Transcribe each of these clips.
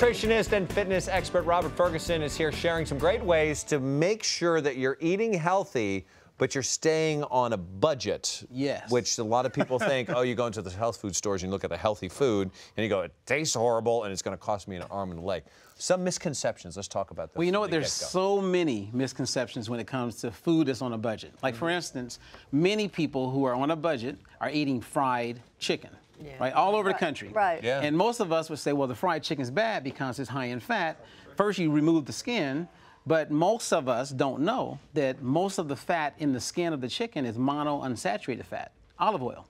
Nutritionist and fitness expert Robert Ferguson is here sharing some great ways to make sure that you're eating healthy, but you're staying on a budget. Yes. Which a lot of people think, oh, you go into the health food stores and you look at the healthy food and you go, it tastes horrible and it's going to cost me an arm and a leg. Some misconceptions. Let's talk about that. Well, you know what? There's so many misconceptions when it comes to food that's on a budget. Like, for instance, many people who are on a budget are eating fried chicken. Yeah. Right, all over the country. Right. Yeah. And most of us would say, well, the fried chicken's bad because it's high in fat. First, you remove the skin, but most of us don't know that most of the fat in the skin of the chicken is monounsaturated fat, olive oil.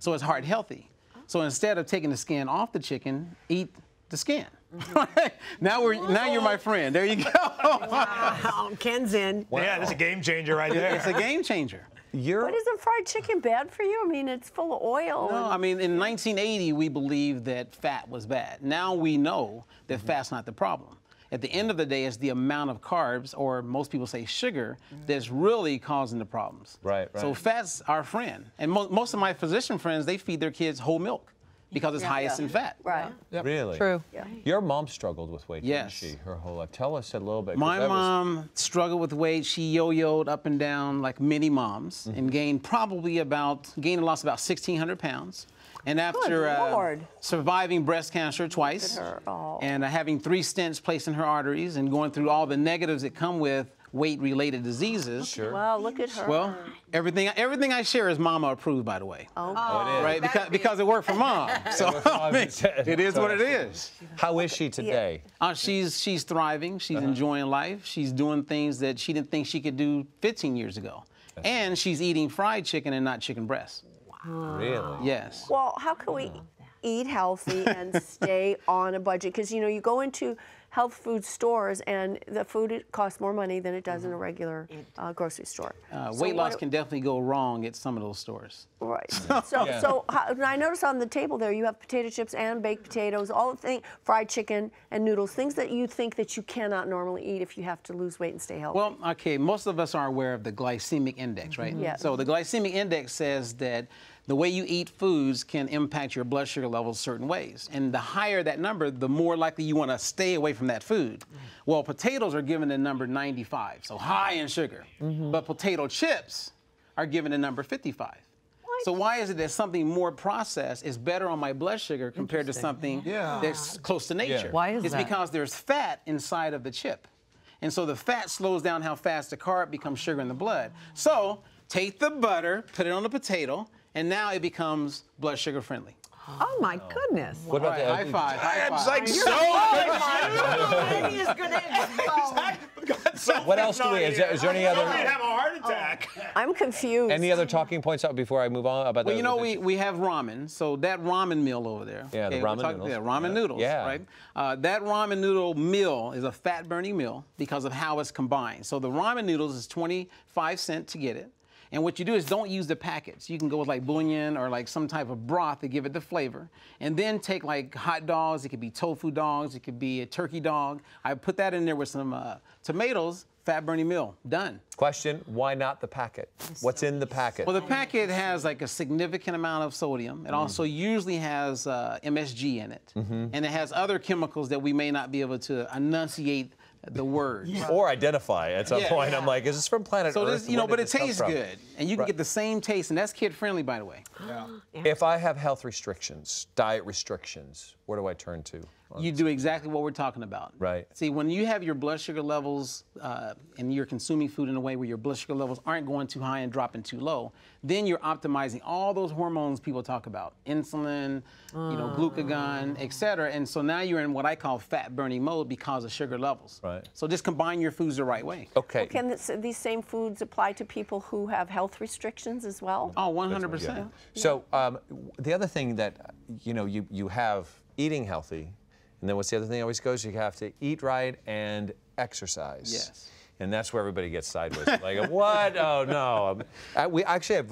So it's heart healthy. So instead of taking the skin off the chicken, eat the skin. Now you're my friend. There you go. Wow, Ken's in. Wow. Yeah, that's a game changer right there. It's a game changer. But isn't fried chicken bad for you? I mean, it's full of oil. No, I mean, in 1980, we believed that fat was bad. Now we know that fat's not the problem. At the end of the day, it's the amount of carbs, or most people say sugar, that's really causing the problems. Right. So fat's our friend. And most of my physician friends, they feed their kids whole milk because it's highest in fat. Right. Yep. Really? True. Yeah. Your mom struggled with weight, Yes. didn't she, her whole life? Tell us a little bit. My mom struggled with weight. She yo-yoed up and down like many moms and gained and lost about 1,600 pounds. And after surviving breast cancer twice and having 3 stents placed in her arteries and going through all the negatives that come with weight-related diseases. Sure. Wow, look at her. Well, everything I share is mama approved, by the way. Oh, it is. Right? Because it worked for mom. So it is what it is. How is she today? She's thriving. She's enjoying life. She's doing things that she didn't think she could do 15 years ago. And she's eating fried chicken and not chicken breast. Really? Yes. well, how can we eat healthy and stay on a budget? Because, you know, you go into health food stores and the food costs more money than it does in a regular grocery store. Weight loss can definitely go wrong at some of those stores. Right. So I noticed on the table there you have potato chips and baked potatoes, all the things, fried chicken and noodles, things that you think that you cannot normally eat if you have to lose weight and stay healthy. Well, okay, most of us are aware of the glycemic index, right? Yes. So the glycemic index says that the way you eat foods can impact your blood sugar levels certain ways. And the higher that number, the more likely you want to stay away from that food. Well, potatoes are given the number 95, so high in sugar. But potato chips are given the number 55. So why is it that something more processed is better on my blood sugar compared to something that's close to nature? Why is It's that? because there's fat inside of the chip. And so the fat slows down how fast the carb becomes sugar in the blood. So take the butter, put it on the potato, and now it becomes blood sugar friendly. Oh my goodness. What about the High five. High I'm five. like What else do we? Is there any other? I'd have a heart attack. I'm confused. Any other talking points before I move on about Well, you know, we have ramen. So that ramen meal over there. Yeah, the ramen noodles. Yeah, ramen noodles, Yeah. right? That ramen noodle meal is a fat-burning meal because of how it's combined. So the ramen noodles is 25 cents to get it. And what you do is don't use the packets. You can go with like bouillon or like some type of broth to give it the flavor. And then take like hot dogs. It could be tofu dogs. It could be a turkey dog. I put that in there with some tomatoes. Fat-burning meal. Done. Question, why not the packet? What's in the packet? Well, the packet has like a significant amount of sodium. It also usually has MSG in it. And it has other chemicals that we may not be able to enunciate the words. Or identify at some point. I'm like, is this from planet So Earth? this, you know, Where but did it this come tastes from? good. And you can get the same taste, and that's kid-friendly, by the way. If I have health restrictions, diet restrictions, where do I turn to? You do exactly what we're talking about. Right. See, when you have your blood sugar levels and you're consuming food in a way where your blood sugar levels aren't going too high and dropping too low, then you're optimizing all those hormones people talk about, insulin, you know, glucagon, et cetera. And so now you're in what I call fat-burning mode because of sugar levels. Right. So just combine your foods the right way. Okay. Can these same foods apply to people who have health restrictions as well? Oh, 100%. So the other thing that, you know, you have eating healthy, and then what's the other thing that always goes? You have to eat right and exercise. Yes. And that's where everybody gets sideways. Like, what? Oh, no.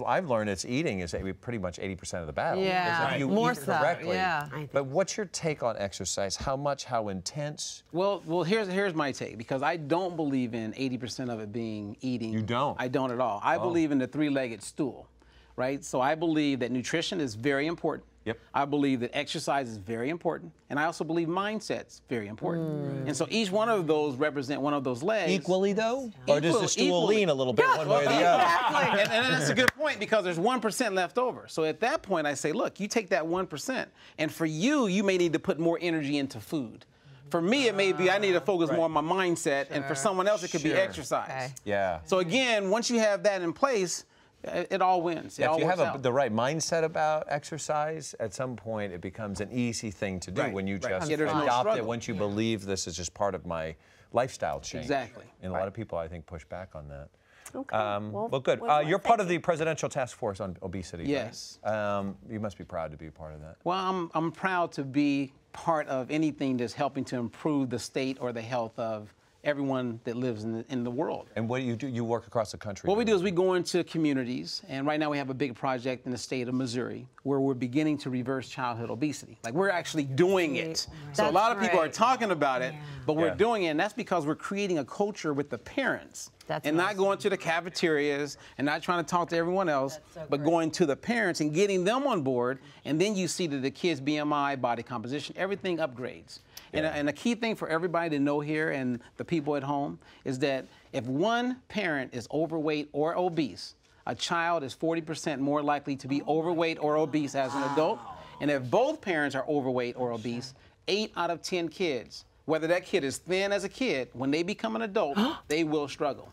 I've learned it's eating is pretty much 80% of the battle. Yeah, If you more eat so, correctly. yeah. But what's your take on exercise? How much? How intense? Well, here's my take, because I don't believe in 80% of it being eating. You don't? I don't at all. I believe in the 3-legged stool, right? So I believe that nutrition is very important. Yep. I believe that exercise is very important, and I also believe mindset's very important. And so each one of those represent one of those legs. Equally though? Or does the stool Equally. lean a little bit one way or the other? Exactly. And that's a good point because there's 1% left over. So at that point, I say, look, you take that 1%, and for you, you may need to put more energy into food. For me, it may be I need to focus more on my mindset, and for someone else, it could be exercise. Okay. Yeah. So again, once you have that in place, it all wins. It If all you works have out. the right mindset about exercise, at some point it becomes an easy thing to do Right, when you right. just Yeah, there's no adopt it, struggle. once you believe this is just part of my lifestyle change. Exactly. And a lot of people, I think, push back on that. Okay. Well, good. well, You're part of thank the Presidential Task Force on Obesity, Yes. right? You must be proud to be a part of that. Well, I'm proud to be part of anything that's helping to improve the state or the health of everyone that lives in the world. And what do you do? You work across the country. What we do is we go into communities, and right now we have a big project in the state of Missouri where we're beginning to reverse childhood obesity. Like, we're actually doing it. So a That's lot of people are great. talking about it, but we're Yeah. doing it, and that's because we're creating a culture with the parents. That's and not awesome. going to the cafeterias and not trying to talk to everyone else, That's so but great. going to the parents and getting them on board, and then you see that the kids' BMI, body composition, everything upgrades. And a key thing for everybody to know here and the people at home is that if one parent is overweight or obese, a child is 40% more likely to be overweight or obese as an adult. And if both parents are overweight or obese, 8 out of 10 kids, whether that kid is thin as a kid, when they become an adult, they will struggle.